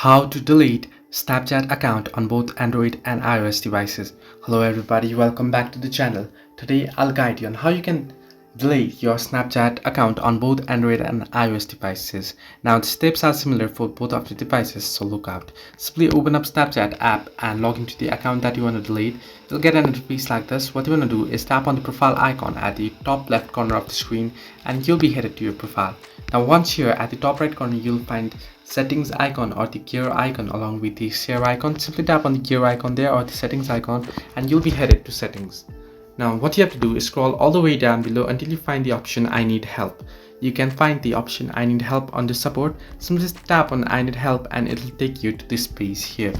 How to delete Snapchat account on both Android and iOS devices. Hello everybody, welcome back to the channel. Today I'll guide you on how you can delete your Snapchat account on both Android and iOS devices. Now the steps are similar for both of the devices, so look out. Simply open up Snapchat app and log into the account that you want to delete. You'll get an interface like this. What you want to do is tap on the profile icon at the top left corner of the screen and you'll be headed to your profile. Now once here at the top right corner you'll find settings icon or the gear icon along with the share icon. Simply tap on the gear icon there or the settings icon and you'll be headed to settings. Now what you have to do is scroll all the way down below until you find the option I need help. You can find the option I need help under support. Simply tap on I need help and it'll take you to this page here.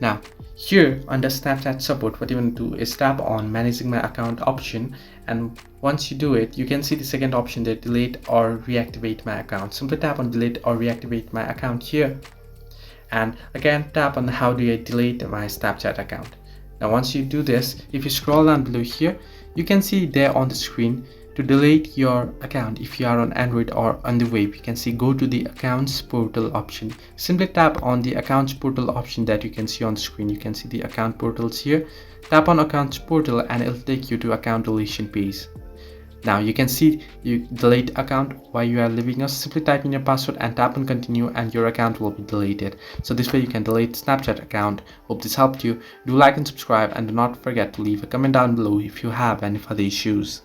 Now here under Snapchat support, what you want to do is tap on managing my account option, and once you do it you can see the second option there, delete or reactivate my account. Simply tap on delete or reactivate my account here and again tap on how do I delete my Snapchat account. Now once you do this, if you scroll down below here you can see there on the screen to delete your account. If you are on Android or on the web, you can see go to the accounts portal option. Simply tap on the accounts portal option that you can see on the screen. You can see the account portals here. Tap on accounts portal and it'll take you to account deletion page. Now you can see you delete account while you are leaving us. Simply type in your password and tap on continue and your account will be deleted. So this way you can delete Snapchat account. Hope this helped you. Do like and subscribe and do not forget to leave a comment down below if you have any further issues.